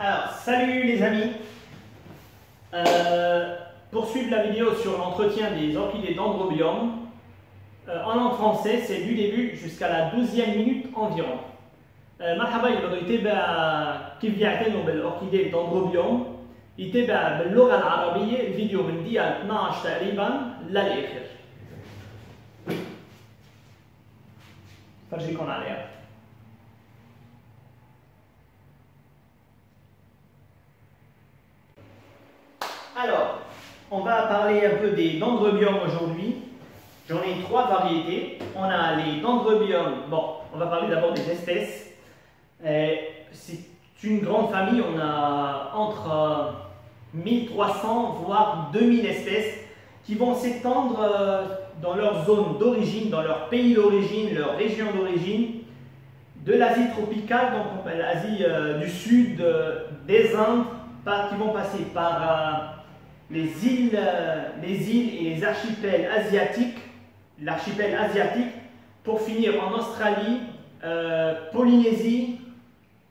Alors, salut les amis. Pour suivre la vidéo sur l'entretien des orchidées dendrobium, en langue française, c'est du début jusqu'à la 12e minute environ. مرحبا اللي بده يتابع كيف بيعتنوا بالاوركيديه الدندروبيوم يتابع باللغه العربيه الفيديو من دقيقه 12 تقريبا للاخر. فرجيكم عليها. Alors, on va parler un peu des dendrobiums aujourd'hui. J'en ai trois variétés. On a les dendrobiums. Bon, on va parler d'abord des espèces. C'est une grande famille. On a entre 1300 voire 2000 espèces qui vont s'étendre dans leur zone d'origine, dans leur pays d'origine, leur région d'origine, de l'Asie tropicale, donc l'Asie du Sud, des Indes, qui vont passer par les îles et les archipels asiatiques, l'archipel asiatique, pour finir en Australie, Polynésie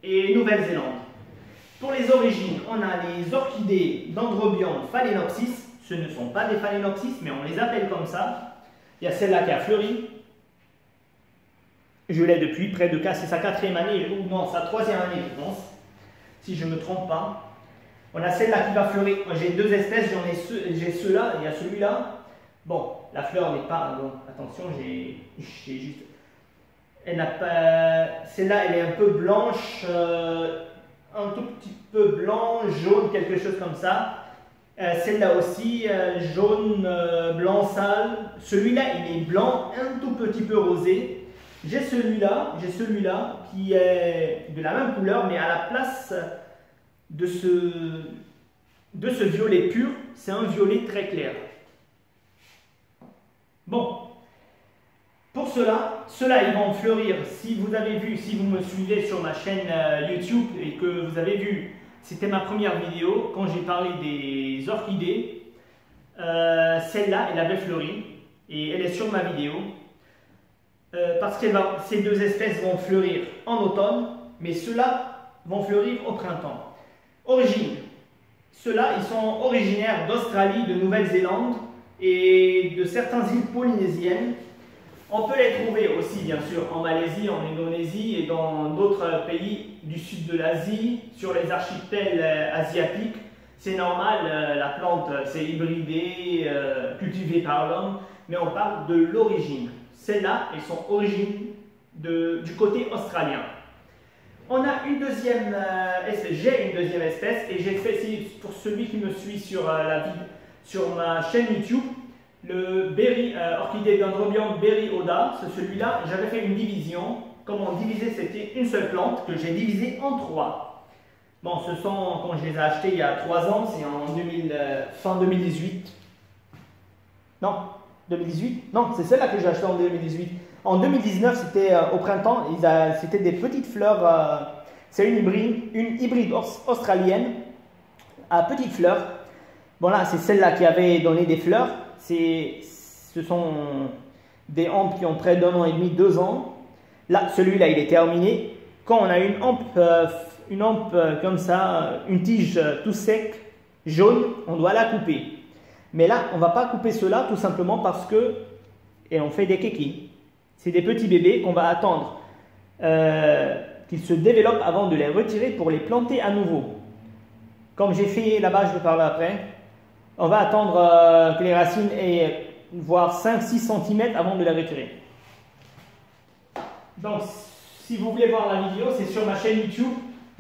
et Nouvelle-Zélande. Pour les origines, on a les orchidées dendrobium phalaenopsis. Ce ne sont pas des phalaenopsis, mais on les appelle comme ça. Il y a celle-là qui a fleuri. Je l'ai depuis près de c'est sa 4e année, ou non, sa 3e année, je pense, si je ne me trompe pas. On a celle-là qui va fleurir. J'ai deux espèces, j'ai ceux-là, il y a celui-là. Bon, la fleur n'est pas. Donc, attention, j'ai juste. Elle n'a pas. Celle-là, elle est un peu blanche, un tout petit peu blanc, jaune, quelque chose comme ça. Celle-là aussi, jaune, blanc sale. Celui-là, il est blanc, un tout petit peu rosé. J'ai celui-là qui est de la même couleur, mais à la place de ce violet pur, c'est un violet très clair. Bon, pour ceux-là, ils vont fleurir. Si vous avez vu, si vous me suivez sur ma chaîne YouTube et que vous avez vu, c'était ma première vidéo quand j'ai parlé des orchidées. Celle-là, elle avait fleuri et elle est sur ma vidéo. Parce que ces deux espèces vont fleurir en automne, mais ceux-là vont fleurir au printemps. Origine. Ceux-là, ils sont originaires d'Australie, de Nouvelle-Zélande et de certaines îles polynésiennes. On peut les trouver aussi, bien sûr, en Malaisie, en Indonésie et dans d'autres pays du sud de l'Asie, sur les archipels asiatiques. C'est normal, la plante s'est hybridée, cultivée par l'homme, mais on parle de l'origine. Celles-là, elles sont origines du côté australien. On a une deuxième espèce, j'ai une deuxième espèce et j'ai fait, pour celui qui me suit sur ma chaîne YouTube, le orchidée dendrobium berry oda, c'est celui-là. J'avais fait une division. Comment diviser? C'était une seule plante que j'ai divisée en 3. Bon, ce sont, quand je les ai achetés il y a 3 ans, c'est en fin 2018. Non, 2018? Non, c'est celle-là que j'ai achetée en 2018. En 2019, c'était au printemps, c'était des petites fleurs. C'est une hybride australienne à petites fleurs. Bon là, c'est celle-là qui avait donné des fleurs. Ce sont des hampes qui ont près d'1 an et demi, 2 ans. Là, celui-là, il est terminé. Quand on a une hampe comme ça, une tige tout sec, jaune, on doit la couper. Mais là, on ne va pas couper cela tout simplement parce que, et on fait des kékis. C'est des petits bébés qu'on va attendre qu'ils se développent avant de les retirer pour les planter à nouveau. Comme j'ai fait là-bas, je vais parler après. On va attendre que les racines aient voire 5-6 cm avant de les retirer. Donc, si vous voulez voir la vidéo, c'est sur ma chaîne YouTube,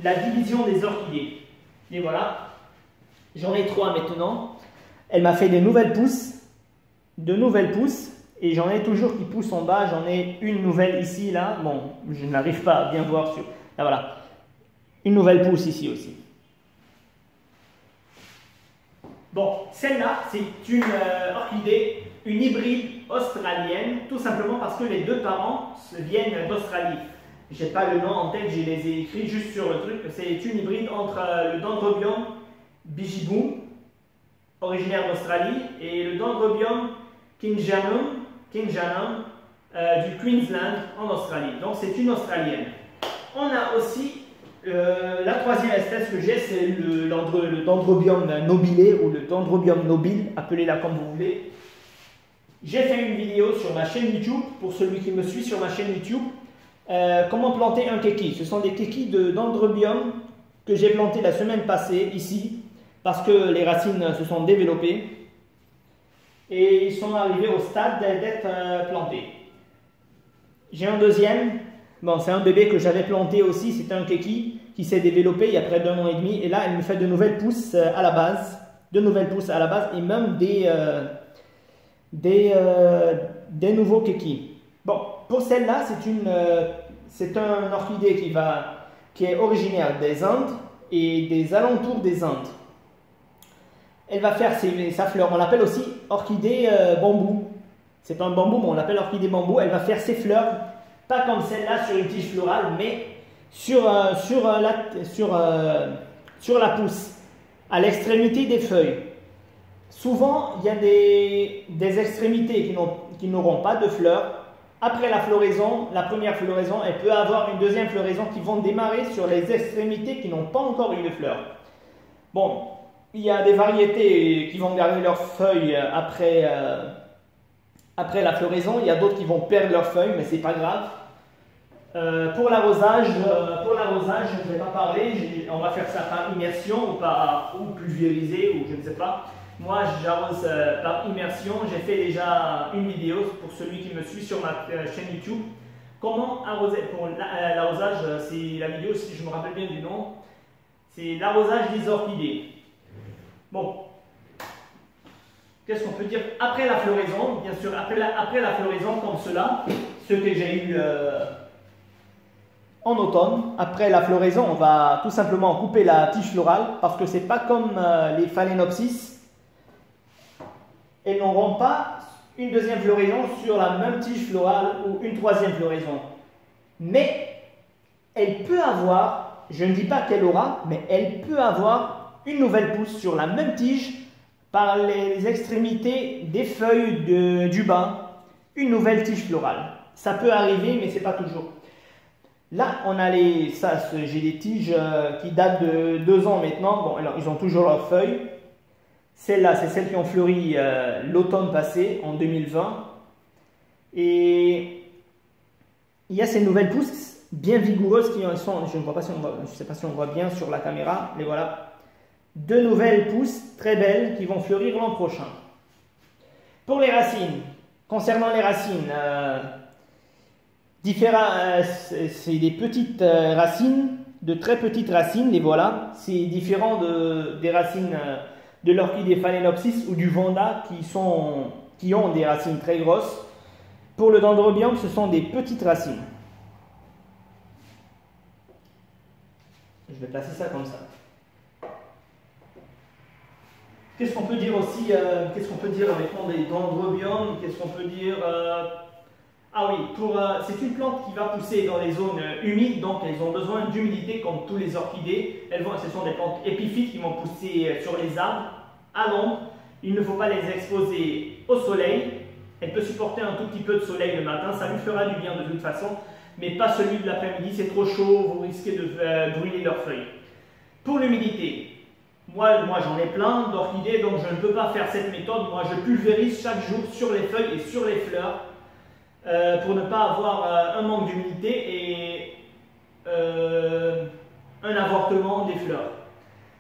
la division des orchidées. Et voilà, j'en ai 3 maintenant. Elle m'a fait de nouvelles pousses, et j'en ai toujours qui poussent en bas. J'en ai une nouvelle ici, là. Bon, je n'arrive pas à bien voir sur. Là, voilà, une nouvelle pousse ici aussi. Bon, celle-là, c'est une orchidée, une hybride australienne, tout simplement parce que les deux parents viennent d'Australie. Je n'ai pas le nom en tête, je les ai écrits juste sur le truc. C'est une hybride entre le dendrobium bigiboum, originaire d'Australie, et le dendrobium kinjanum du Queensland en Australie. Donc c'est une australienne. On a aussi La troisième espèce que j'ai, c'est le Dendrobium nobile ou le Dendrobium nobile, appelez-la comme vous voulez. J'ai fait une vidéo sur ma chaîne YouTube, pour celui qui me suit sur ma chaîne YouTube, comment planter un kéki. Ce sont des kékis de Dendrobium que j'ai plantés la semaine passée ici, parce que les racines se sont développées et ils sont arrivés au stade d'être plantés. J'ai un deuxième, bon, c'est un bébé que j'avais planté aussi, c'est un kéki qui s'est développé il y a près d'1 an et demi, et là il me fait de nouvelles pousses à la base, et même des nouveaux kékis. Bon, pour celle-là, c'est un orchidée qui est originaire des Indes et des alentours des Indes. Elle va faire sa fleur, on l'appelle aussi orchidée bambou. C'est un bambou, mais on l'appelle orchidée bambou. Elle va faire ses fleurs, pas comme celle-là sur une tige florale, mais sur la pousse, à l'extrémité des feuilles. Souvent, il y a des extrémités qui n'auront pas de fleurs. Après la floraison, la première floraison, elle peut avoir une deuxième floraison qui vont démarrer sur les extrémités qui n'ont pas encore eu de fleurs. Bon, il y a des variétés qui vont garder leurs feuilles après la floraison. Il y a d'autres qui vont perdre leurs feuilles, mais c'est pas grave. Pour l'arrosage, je ne vais pas parler. On va faire ça par immersion ou pulvérisé ou je ne sais pas. Moi, j'arrose par immersion. J'ai fait déjà une vidéo pour celui qui me suit sur ma chaîne YouTube. Comment arroser pour l'arrosage, c'est la vidéo, si je me rappelle bien du nom, c'est l'arrosage des orchidées. Bon, qu'est-ce qu'on peut dire après la floraison? Bien sûr, après la floraison comme cela, ce que j'ai eu en automne. Après la floraison, on va tout simplement couper la tige florale parce que c'est pas comme les Phalaenopsis. Elles n'auront pas une deuxième floraison sur la même tige florale ou une troisième floraison. Mais elle peut avoir, je ne dis pas qu'elle aura, mais elle peut avoir une nouvelle pousse sur la même tige par les extrémités des feuilles du bas, une nouvelle tige florale. Ça peut arriver, mais ce n'est pas toujours. Là, on a j'ai des tiges qui datent de 2 ans maintenant. Bon, alors, ils ont toujours leurs feuilles. Celles-là, c'est celles qui ont fleuri l'automne passé, en 2020. Et il y a ces nouvelles pousses bien vigoureuses qui sont, je ne sais pas si on voit bien sur la caméra, mais voilà. 2 nouvelles pousses très belles qui vont fleurir l'an prochain. Pour les racines, concernant les racines, c'est des petites racines, de très petites racines, les voilà. C'est différent des racines de l'orchidée Phalaenopsis ou du Vanda qui ont des racines très grosses. Pour le Dendrobium, ce sont des petites racines. Je vais placer ça comme ça. Qu'est-ce qu'on peut dire aussi, qu'est-ce qu'on peut dire avec les Dendrobium? Qu'est-ce qu'on peut dire Ah oui, c'est une plante qui va pousser dans les zones humides, donc elles ont besoin d'humidité comme tous les orchidées. Ce sont des plantes épiphytes qui vont pousser sur les arbres, à l'ombre. Il ne faut pas les exposer au soleil. Elle peut supporter un tout petit peu de soleil le matin, ça lui fera du bien de toute façon, mais pas celui de l'après-midi, c'est trop chaud, vous risquez de brûler leurs feuilles. Pour l'humidité, moi j'en ai plein d'orchidées, donc je ne peux pas faire cette méthode. Moi je pulvérise chaque jour sur les feuilles et sur les fleurs pour ne pas avoir un manque d'humidité et un avortement des fleurs.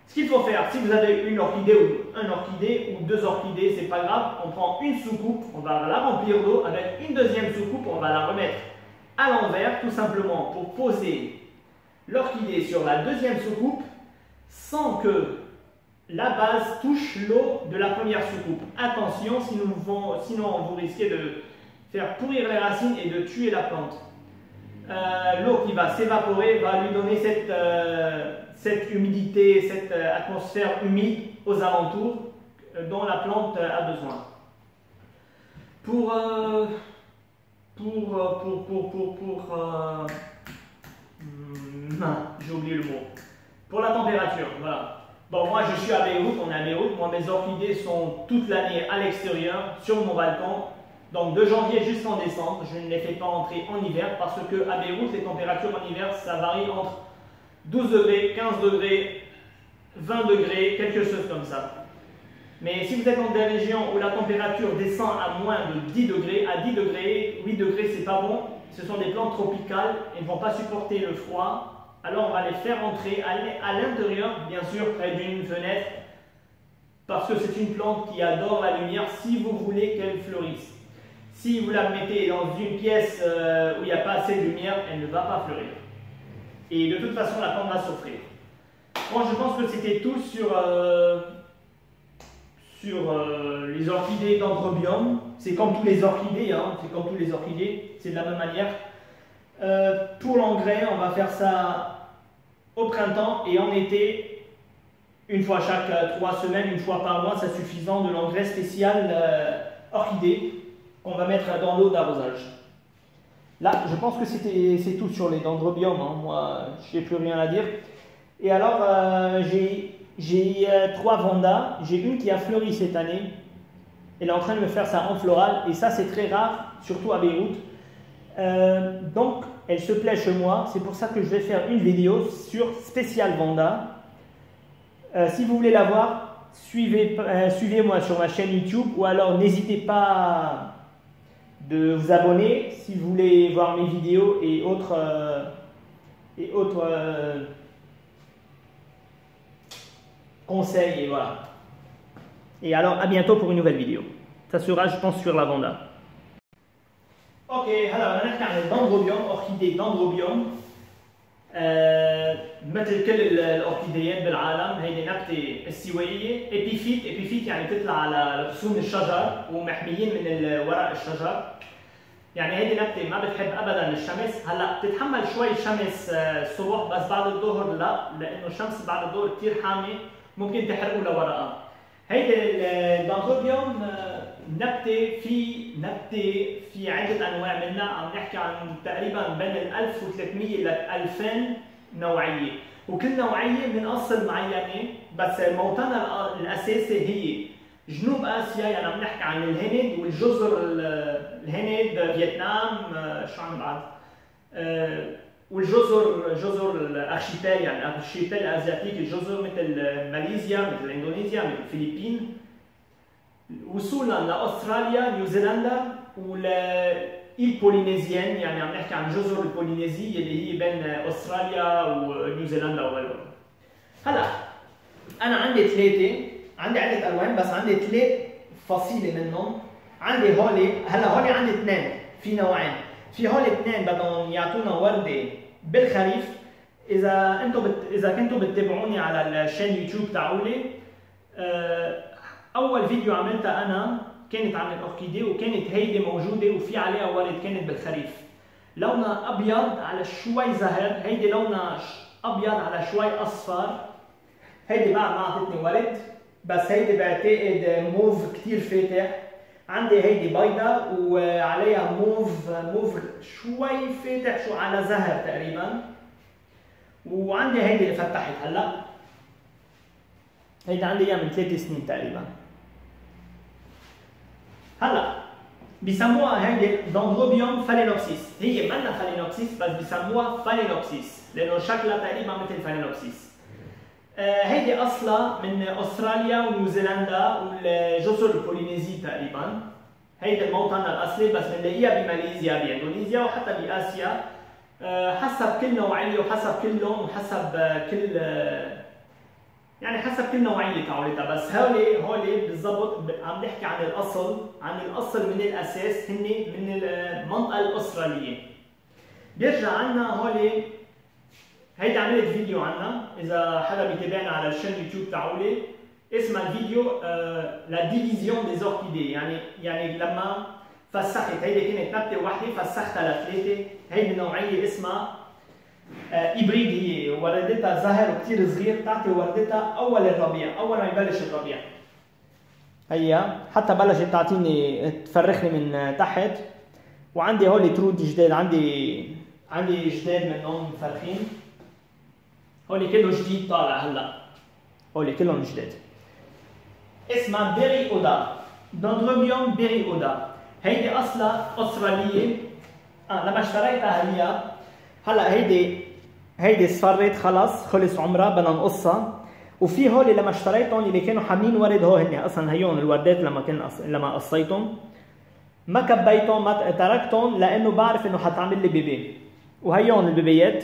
Ce qu'il faut faire, si vous avez une orchidée ou un orchidée ou 2 orchidées, c'est pas grave, on prend une soucoupe, on va la remplir d'eau, avec une deuxième soucoupe, on va la remettre à l'envers, tout simplement pour poser l'orchidée sur la deuxième soucoupe sans que la base touche l'eau de la première soucoupe. Attention, sinon vous risquez de faire pourrir les racines et de tuer la plante. L'eau qui va s'évaporer va lui donner cette humidité, cette atmosphère humide aux alentours dont la plante a besoin. J'ai oublié le mot. Pour la température, voilà. Bon, moi je suis à Beyrouth, on est à Beyrouth. Moi mes orchidées sont toute l'année à l'extérieur, sur mon balcon. Donc de janvier jusqu'en décembre, je ne les fais pas entrer en hiver parce que à Beyrouth, les températures en hiver, ça varie entre 12 degrés, 15 degrés, 20 degrés, quelque chose comme ça. Mais si vous êtes dans des régions où la température descend à moins de 10 degrés, à 10 degrés, 8 degrés, c'est pas bon. Ce sont des plantes tropicales, elles ne vont pas supporter le froid. Alors on va les faire entrer à l'intérieur, bien sûr près d'une fenêtre, parce que c'est une plante qui adore la lumière si vous voulez qu'elle fleurisse. Si vous la mettez dans une pièce où il n'y a pas assez de lumière, elle ne va pas fleurir. Et de toute façon, la plante va souffrir. Bon, je pense que c'était tout sur les orchidées Dendrobium. C'est comme tous les orchidées, hein, c'est comme tous les orchidées, c'est de la même manière. Pour l'engrais, on va faire ça au printemps et en été, une fois chaque 3 semaines, une fois par mois, c'est suffisant de l'engrais spécial orchidée qu'on va mettre dans l'eau d'arrosage. Là, je pense que c'est tout sur les Dendrobium, hein. Moi, je n'ai plus rien à dire. Et alors, j'ai 3 vandas. J'ai une qui a fleuri cette année. Elle est en train de me faire ça en floral. Et ça, c'est très rare, surtout à Beyrouth. Donc, elle se plaît chez moi. C'est pour ça que je vais faire une vidéo sur spécial vanda. Si vous voulez la voir, suivez-moi sur ma chaîne YouTube. Ou alors, n'hésitez pas de vous abonner si vous voulez voir mes vidéos et autres conseils, et voilà. Et alors, à bientôt pour une nouvelle vidéo. Ça sera, je pense, sur la vanda. Ok, alors, on a un Dendrobium, orchidée Dendrobium. مثل كل الأوركيديات بالعالم، هيدي نبتة استوائية، ابيفيت يعني بتطلع على غصون الشجر ومحميين من ورق الشجر. يعني هيدي نبتة ما بتحب أبدا الشمس، هلا بتتحمل شوي شمس الصبح بس بعد الظهر لا، لأنه الشمس بعد الظهر كثير حامي ممكن تحرقه لورقها. هيدي الدندروبيوم نبتة في عدة أنواع منها، عم نحكي عن تقريبا بين 1300 ل 2000 نوعية، وكل نوعية من أصل معينة، بس موطنها الأساسي هي جنوب آسيا، يعني عم نحكي عن الهند والجزر، الهند، فيتنام، شو عم بعد؟ جزر الارشيبيل، يعني الارشيبيل الازياتيك، الجزر مثل ماليزيا، مثل اندونيسيا، مثل الفلبين، وصولا لاستراليا، نيوزيلندا، والإيل بولينيزيان، يعني عم نحكي عن جزر البولينيزية اللي هي بين استراليا ونيوزيلندا وغيرهم. هلا انا عندي 3، عندي عدة الوان بس عندي 3 فصيلة منهم. عندي هولي، هلا هولي عندي 2، في نوعين. في هول 2 بدهم يعطونا وردة بالخريف. إذا كنتوا بتتابعوني على الشان يوتيوب تاعولي، أول فيديو عملتها أنا كانت عن الأوركيديه، وكانت هيدي موجودة وفي عليها ورد، كانت بالخريف. لونها أبيض على شوي زهر، هيدي لونها أبيض على شوي أصفر. هيدي بعد ما أعطتني ورد، بس هيدي بعتقد موف كتير فاتح. عندي هيدي بيضة وعليها موف شوي فاتح، شو على زهر تقريبا. وعندي هيدي اللي فتحت هلا، هيدي عندي اياها من 3 سنين تقريبا. هلا بسموها هيدي دندروبيوم فالينوبسيس، هي منا فالينوبسيس بس بسموها فالينوبسيس لانه شكلها تقريبا مثل فالينوبسيس. هيدي اصلها من استراليا ونيوزيلندا والجزر البولينيزي تقريبا. هيدي الموطن الاصلي، بس بنلاقيها بماليزيا، باندونيسيا، وحتى باسيا، حسب كل نوعيه وحسب كل لون وحسب كل يعني حسب كل نوعيه تاعولتها. بس هولي بالضبط عم نحكي عن الاصل من الاساس، هن من المنطقه الاستراليه. بيرجع عنا هولي، هيدا عملت فيديو عنها، اذا حدا بيتابعنا على الشان يوتيوب تاعولي، اسمها الفيديو لا ديفيزيون دي اوركيدي، يعني لما فسخت، هيدي كانت نبته وحده فسختها ل3. هيدي النوعيه اسمها إبريد، هي وردتها زهر وكثير صغير، بتعطي وردتها اول الربيع، اول ما يبلش الربيع. هيا حتى بلشت تعطيني تفرخني من تحت. وعندي هولي ترود جداد، عندي جداد منهم مفرخين. هولي كله جديد طالع هلا، هولي كلهم جداد. اسمها بيري اودا، دندروبيوم بيري اودا. هيدي اصلها استراليه. لما اشتريتها هلا هيدي هيدي اصفرت خلص خلص عمرها بدنا نقصها. وفي هول لما اشتريتهم اللي كانوا حاملين ورد هو هن اصلا هيون الوردات لما قصيتهم ما كبيتهم ما تركتهم لانه بعرف انه حتعمل لي بيبي. وهيون البيبيات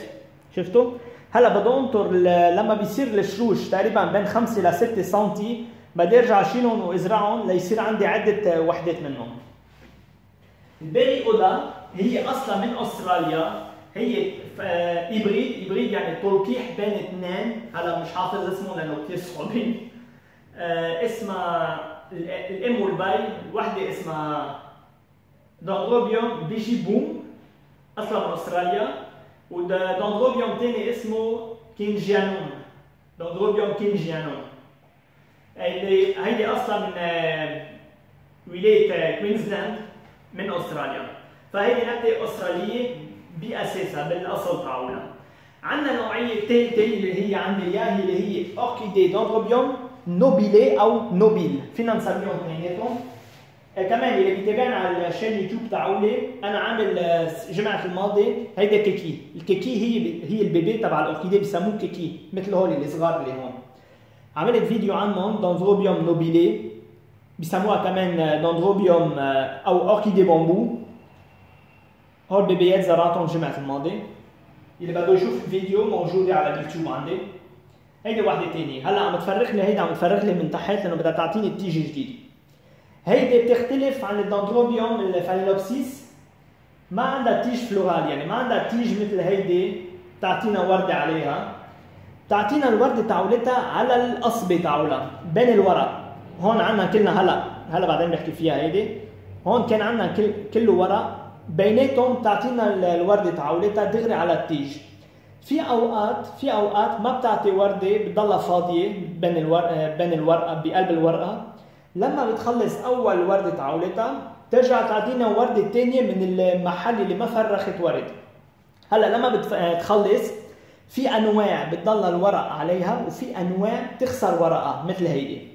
شفتوا؟ هلا بدي انطر لما بيصير الشروش تقريبا بين 5 ل 6 سم بدي ارجع اشيلهم وازرعهم ليصير عندي عده وحدات منهم. البيبي اودا هي اصلا من استراليا، هي هيبريد يعني تلقيح بين اثنين، هلا مش حافظ اسمه لانه كثير صعبين. اسمها الام والبي، وحده اسمها دندروبيوم بيجي بوم اصلا من استراليا، ودندروبيوم ثاني اسمه كينجيانون، دندروبيوم كينجيانون. هيدي اصلا من ولايه كوينزلاند من استراليا، فهيدي نبته استراليه باساسها بالاصل تاعولها. عندنا نوعيه ثالثه اللي هي عندي اياها اللي هي اوركيدي دندروبيوم نوبيلي او نوبيل، فينا نسميهم اثنيناتهم. كمان اللي بيتابعنا على الشانل يوتيوب تاعولي انا عامل جمعه الماضي هيدا كيكي، الكيكي هي البيبي تبع الاوركيدي بسموه كيكي مثل هول الصغار اللي هون. عملت فيديو عنهم دندروبيوم نوبيلي بسموها كمان دندروبيوم او اوركيدي بامبو. هول بيبيات زرعتهم جمعة الماضي، اللي بده يشوف الفيديو موجودة على اليوتيوب عندي. هيدي وحدة ثانية، هلا عم تفرغ لي هيدا عم تفرغ لي من تحت لأنه بدها تعطيني التيجة جديدة. هيدي بتختلف عن الدندروبيوم الفالينوبسيس، ما عندها تيج فلورال، يعني ما عندها تيج مثل هيدي تعطينا وردة عليها، تعطينا الوردة تاعولتها على القصبة تاعولها بين الورق. هون عندنا كلنا هلا بعدين بحكي فيها هيدي، هون كان عندنا كله ورق بيناتهم تعطينا الورده تاعولتها دغري على التيج. في اوقات ما بتعطي ورده بتضلها فاضيه بين الورقه بقلب الورقه، لما بتخلص اول ورده تاعولتها ترجع تعطينا ورده ثانيه من المحل اللي ما فرخت ورد. هلا لما بتخلص في انواع بتضل الورق عليها وفي انواع بتخسر ورقه مثل هيدي.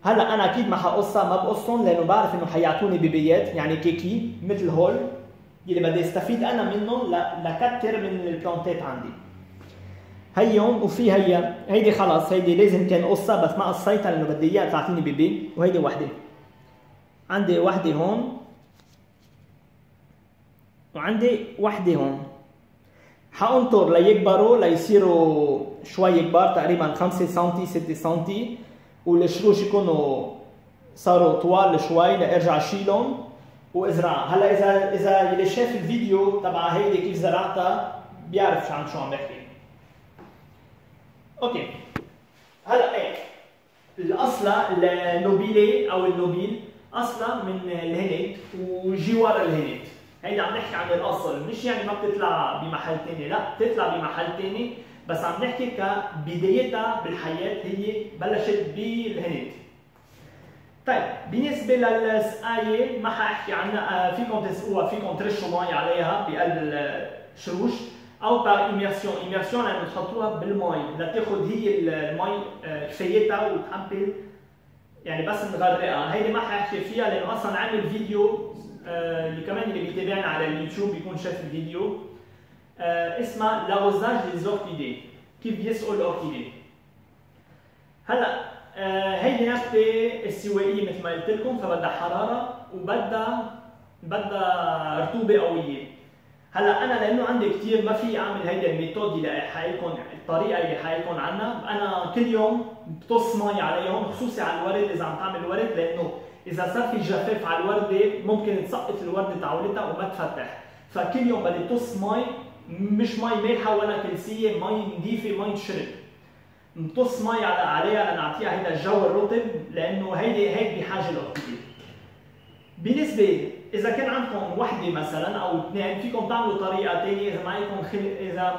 هلا انا اكيد ما حقصها، ما بقصهم لانه بعرف انه حيعطوني بيبيات يعني كيكي مثل هول اللي بدي استفيد انا منهم لكتر من البلانتات عندي. هيهم وفي هيدي خلص هيدي لازم كان قصها بس ما قصيتها لانه بدي اياها تعطيني بيبي. وهيدي وحده عندي وحده هون وعندي وحده هون، حانطر ليكبروا ليصيروا شوي كبار تقريبا 5 سم 6 سم والشروش يكونوا صاروا طوال شوي لارجع اشيلهم وازرعها. هلا اذا اللي شاف الفيديو تبع هيدي كيف زرعتها بيعرف شو عم بحكي. اوكي هلا ايه الاصلة النوبيلي او النوبيل اصلا من الهند وجوار الهند. هيدي عم نحكي عن الاصل، مش يعني ما بتطلع بمحل ثاني، لا بتطلع بمحل ثاني، بس عم نحكي كبدايتها بالحياه هي بلشت بالهند. طيب بالنسبه للسقايه ما حاحكي عنها، فيكم تسقوها، فيكم ترشوا مي عليها بقلب الشروش او بار ايميرسيون يعني بتحطوها بالمي لتاخذ هي المي كفايتها وتحمل يعني بس نغرقها. هيدي ما حاحكي فيها لانه اصلا عامل فيديو اللي كمان اللي بيتابعنا على اليوتيوب بيكون شاف الفيديو اسمها لاروزاج دي اوركيدي، كيف يسقوا الاوركيدي. هلا هيدي نبته استوائيه مثل ما قلت لكم، فبدها حراره وبدها رطوبه قويه. هلا انا لانه عندي كثير ما في اعمل هيدا الميثود اللي حقلكم الطريقه اللي حقلكم عنها، انا كل يوم بطص مي عليهم خصوصي على الورد اذا عم تعمل ورد، لانه اذا صار في جفاف على الورده ممكن تسقط الورده تاعولتها وما تفتح، فكل يوم بدي طص مي، مش مي مالحه ولا كلسيه، مي نظيفه مي تشرب. بطص مي عليها لنعطيها هيدا الجو الرطب لانه هيك بحاجه الاوركيديه. بالنسبه اذا كان عندكم وحده مثلا او اثنين فيكم تعملوا طريقه ثانيه اذا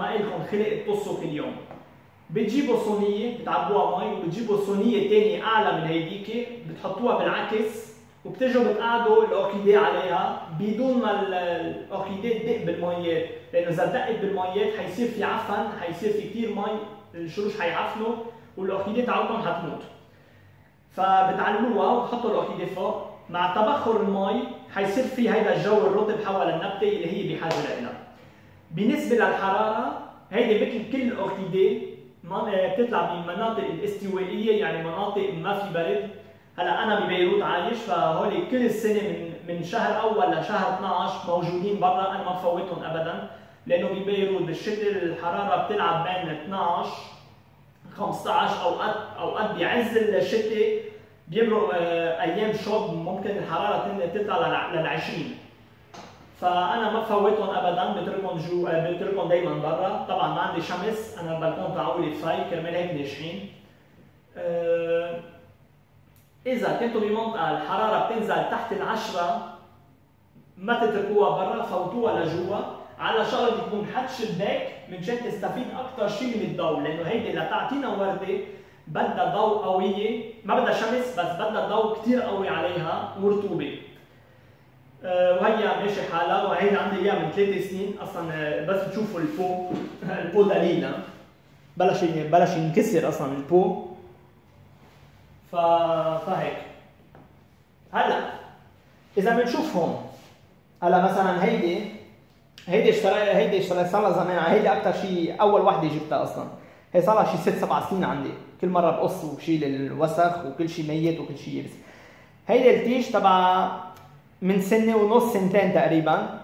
ما لكم خلق تطصوا كل يوم. بتجيبوا صينيه بتعبوها مي وبتجيبوا صينيه ثانيه اعلى من هيديك بتحطوها بالعكس وبتجوا بتقعدوا الاوركيديه عليها بدون ما الاوركيديه تدق بالميات، لانه اذا دقت بالميات حيصير في عفن، حيصير في كثير مي، الشروش حيعفنوا والاوركيديه تاعتكم حتموت. فبتعلوها وبتحطوا الاوركيديه فوق، مع تبخر المي حيصير في هيدا الجو الرطب حول النبته اللي هي بحاجه لها. بالنسبه للحراره هيدي مثل كل الاوركيديه بتطلع بمناطق الاستوائيه، يعني مناطق ما في برد. هلا انا ببيروت عايش، فهول كل السنه من شهر اول لشهر 12 موجودين برا، انا ما بفوتهم ابدا، لانه ببيروت بالشتاء الحراره بتلعب بين 12 15، اوقات بعز الشتاء بيمرق ايام شوب ممكن الحراره تطلع لل 20. فانا ما بفوتهم ابدا، بتركهم دائما برا. طبعا ما عندي شمس، انا البلكون تاعولي فاي كرمال هيك ناشفين. اذا كنتوا بمنطقه الحراره بتنزل تحت ال10 ما تتركوها برا، فوتوها لجوا على شغله تكون حد شباك منشان تستفيد اكثر شيء من الضوء، لانه هيدي لتعطينا ورده بدها ضوء قويه، ما بدها شمس بس بدها ضوء كثير قوي عليها ورطوبه. وهي ماشي حالها، وهي عندي اياها من 3 سنين اصلا. بس تشوفوا البو دليل بلش ينكسر اصلا البو. فهيك هلا اذا بنشوف هون، هلا مثلا هيدي اشتريت صار لها زمان. هيدي اكثر شيء اول وحده جبتها اصلا، هي صار لها شيء 6-7 سنين عندي. كل مره بقص وبشيل الوسخ وكل شيء ميت وكل شيء يبس. هيدي التيج تبع من سنه ونص، سنتين تقريبا،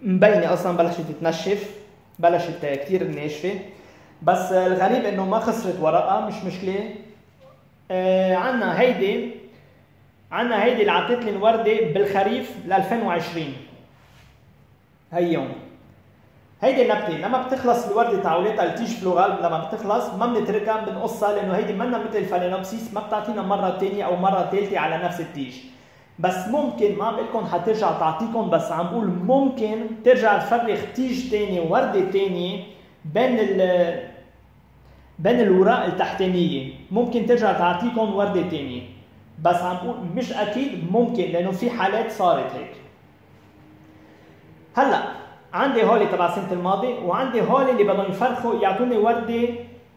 مبينه اصلا بلشت تتنشف، بلشت كثير ناشفه. بس الغريب انه ما خسرت ورقها، مش مشكله. عنا هيدي اللي عطت لي الورده بالخريف ل 2020. هيهم هيدي النبته لما بتخلص الورده تاعولتها التيج فلورال، لما بتخلص ما بنتركها، بنقصها، لانه هيدي منا مثل الفالينوبسيس، ما بتعطينا مره ثانيه او مره ثالثه على نفس التيج. بس ممكن، ما عم بقول لكم حترجع تعطيكم، بس عم بقول ممكن ترجع تفرغ تيج ثاني، ورده ثانيه بين الوراق التحتانيه، ممكن ترجع تعطيكم ورده ثانيه. بس عم بقول مش اكيد، ممكن، لانه في حالات صارت هيك. هلا عندي هولي تبع السنه الماضيه، وعندي هولي اللي بدهم يفرخوا يعطوني ورده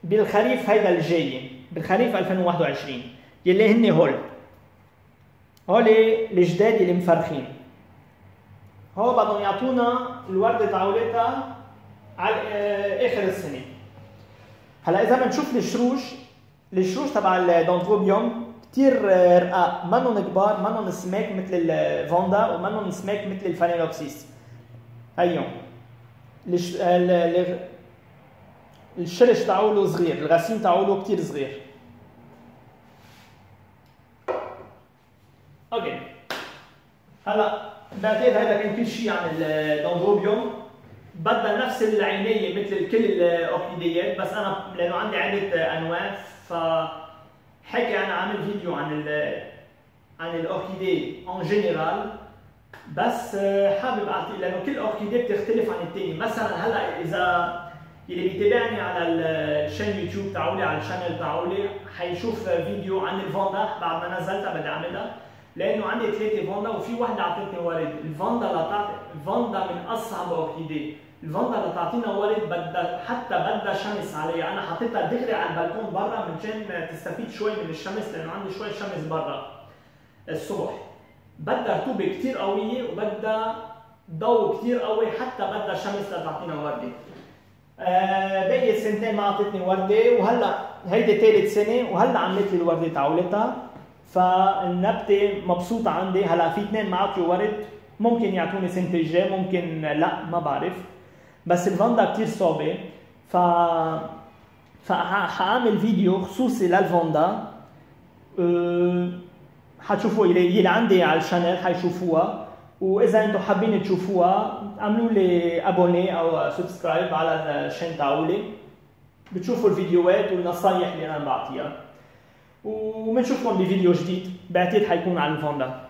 بالخريف هيدا الجاي، بالخريف 2021، يلي هن هولي الجداد اللي مفرخين. هو بدهم يعطونا الورده تاعولتها على اخر السنه. هلا اذا بنشوف الشروش تبع الدندروبيوم كثير رقاق، منهم كبار، منهم سماك مثل الفوندا، ومنهم سماك مثل الفالينوبسيس. هيهم الشرش تاعوله صغير، الغسيم تاعوله كثير صغير. اوكي هلا بعتقد هذا كان كل شيء عن الدندروبيوم. بدها نفس العنايه مثل كل الاوركيديات، بس انا لانه عندي عده انواع، فحكي انا عامل فيديو عن الاوركيديه ان جنرال. بس حابب اعطي، لانه كل اوركيديه بتختلف عن الثاني. مثلا هلا اذا اللي بيتابعني على الشان يوتيوب تاعولي، على الشانل تاعولي، حيشوف فيديو عن الفوندا بعد ما نزلتها، بدي اعملها، لانه عندي 3 فوندا وفي وحده اعطتني ورد. الفوندا من اصعب اوركيديه. الفوندا لتعطينا ورد بدها شمس عليها. انا حطيتها دغري على البلكون برا منشان تستفيد شوي من الشمس، لانه عندي شوي شمس برا الصبح. بدها رطوبه كثير قويه، وبدها ضوء كثير قوي، حتى بدها شمس لتعطينا ورده. باقي السنتين ما اعطتني ورده، وهلا هيدي ثالث سنه، وهلا عملت لي الورده تاعولتها. فالنبته مبسوطه عندي. هلا في 2 ما عطوا ورد، ممكن يعطوني سنه الجاي، ممكن لا، ما بعرف. بس الفوندا كثير صعبه، فحاعمل فيديو خصوصي للفوندا. حتشوفوا اللي عندي على الشانل حيشوفوها. واذا انتم حابين تشوفوها اعملوا لي ابوني او سبسكرايب على الشان تاعولي، بتشوفوا الفيديوهات والنصايح اللي انا بعطيها. وبنشوفكم بفيديو جديد، بعتقد حيكون عن الفوندا.